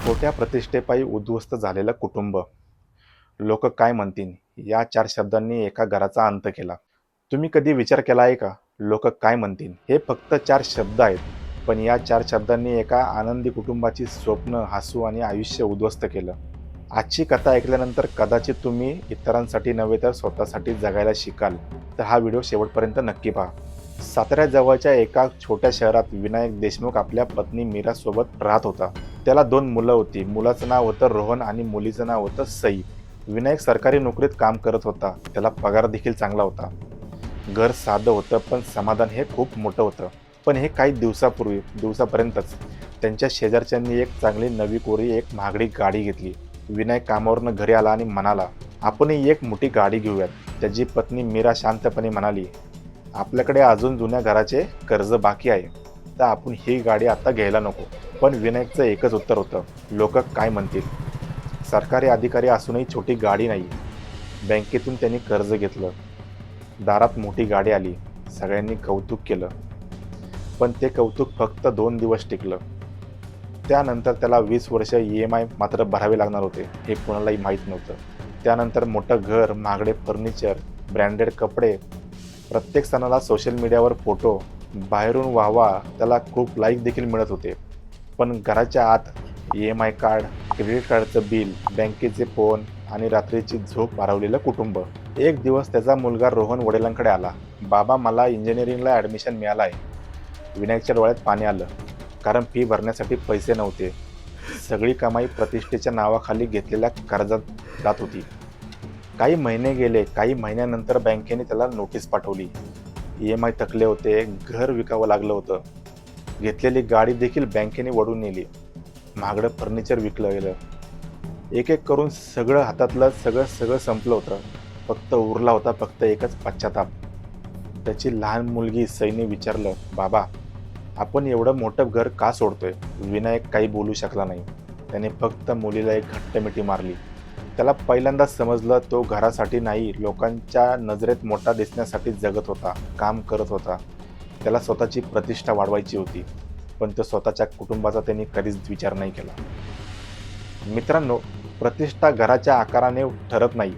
छोट्या प्रतिष्ठेपायी उद्ध्वस्त झालेलं कुटुंब. लोक काय म्हणतील या चार शब्दांनी एका घराचा अंत केला. तुम्ही कधी विचार केला आहे का? लोक काय म्हणतील हे फक्त चार शब्द आहेत, पण या चार शब्दांनी एका आनंदी कुटुंबाची स्वप्न, हसू आणि आयुष्य उद्ध्वस्त केलं. आजची कथा ऐकल्यानंतर कदाचित तुम्ही इतरांसाठी नव्हे तर स्वतःसाठी जगायला शिकाल. तर हा व्हिडिओ शेवटपर्यंत नक्की पहा. साताऱ्याजवळच्या एका छोट्या शहरात विनायक देशमुख आपल्या पत्नी मीरासोबत राहत होता. त्याला दोन मुलं होती. मुलाचं नाव होतं रोहन आणि मुलीचं नाव होतं सई. विनायक सरकारी नोकरीत काम करत होता. त्याला पगार देखील चांगला होता. घर साधं होतं, पण समाधान हे खूप मोठं होतं. पण हे काही दिवसापर्यंतच. त्यांच्या शेजारच्यांनी एक चांगली नवी कोरी एक महागडी गाडी घेतली. विनायक कामावरनं घरी आला आणि म्हणाला, आपणही एक मोठी गाडी घेऊयात. त्याची पत्नी मीरा शांतपणे म्हणाली, आपल्याकडे अजून जुन्या घराचे कर्ज बाकी आहे, तर आपण ही गाडी आता घ्यायला नको. पण विनायकचं एकच उत्तर होतं, लोक काय म्हणतील. सरकारी अधिकारी असूनही छोटी गाडी नाही. बँकेतून त्यांनी कर्ज घेतलं. दारात मोठी गाडी आली. सगळ्यांनी कौतुक केलं. पण ते कौतुक फक्त 2 दिवस टिकलं. त्यानंतर त्याला 20 वर्ष EMI मात्र भरावे लागणार होते, हे कोणालाही माहीत नव्हतं. त्यानंतर मोठं घर, महागडे फर्निचर, ब्रँडेड कपडे, प्रत्येक सणाला सोशल मीडियावर फोटो, बाहेरून वाहवा, त्याला खूप लाईक देखील मिळत होते. पण घराच्या आत EMI कार्ड, क्रेडिट कार्डचं बिल, बँकेचे फोन आणि रात्रीची झोप हरवलेलं कुटुंब. एक दिवस त्याचा मुलगा रोहन वडिलांकडे आला. बाबा, मला इंजिनिअरिंगला ॲडमिशन मिळालं आहे. विनायकच्या डोळ्यात पाणी आलं, कारण फी भरण्यासाठी पैसे नव्हते. सगळी कमाई प्रतिष्ठेच्या नावाखाली घेतलेल्या कर्जात जात होती. काही महिने गेले. काही महिन्यानंतर बँकेने त्याला नोटीस पाठवली. EMI थकले होते. घर विकावं लागलं होतं. घेतलेली गाडी देखील बँकेने वळून नेली. महागडं फर्निचर विकलं गेलं. एक एक करून सगळं हातातलं सगळं संपलं होतं. फक्त उरला होता फक्त एकच पश्चाताप. त्याची लहान मुलगी सईने विचारलं, बाबा, आपण एवढं मोठं घर का सोडतोय? विनायक काही बोलू शकला नाही. त्याने फक्त मुलीला एक घट्ट मिठी मारली. त्याला पहिल्यांदाच समजलं, तो घरासाठी नाही, लोकांच्या नजरेत मोठा दिसण्यासाठी जगत होता, काम करत होता. त्याला स्वतःची प्रतिष्ठा वाढवायची होती, पण तो स्वतःच्या कुटुंबाचा त्यांनी कधीच विचार नाही केला. मित्रांनो, प्रतिष्ठा घराच्या आकाराने ठरत नाही,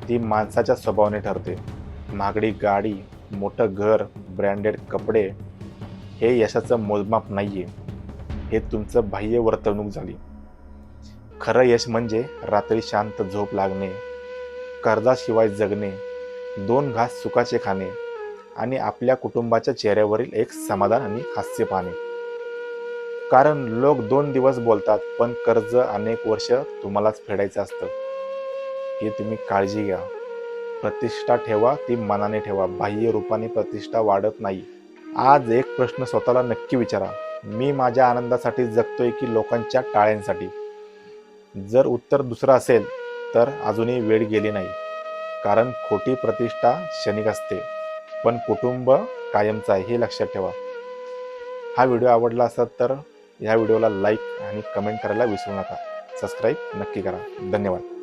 ती माणसाच्या स्वभावाने ठरते. महागडी गाडी, मोठं घर, ब्रँडेड कपडे हे यशाचं मोजमाप नाहीये. हे तुमचं बाह्य वर्तणूक झाली. खरं यश म्हणजे रात्री शांत झोप लागणे, कर्जाशिवाय जगणे, 2 घास सुखाचे खाणे आणि आपल्या कुटुंबाच्या चेहऱ्यावरील एक समाधान आणि हास्य पाहणे. कारण लोक 2 दिवस बोलतात, पण कर्ज अनेक वर्ष तुम्हालाच फेडायचं असतं. ही तुम्ही काळजी घ्या. प्रतिष्ठा ठेवा, ती मनाने ठेवा. बाह्य रूपाने प्रतिष्ठा वाढत नाही. आज एक प्रश्न स्वतःला नक्की विचारा, मी माझ्या आनंदासाठी जगतोय की लोकांच्या टाळ्यांसाठी? जर उत्तर दुसरं असेल तर अजूनही वेळ गेली नाही. कारण खोटी प्रतिष्ठा क्षणिक असते, पण कुटुंब कायमचं आहे, हे लक्षात ठेवा. हा व्हिडिओ आवडला असेल तर ह्या व्हिडिओला लाईक आणि कमेंट करायला विसरू नका. सबस्क्राईब नक्की करा. धन्यवाद.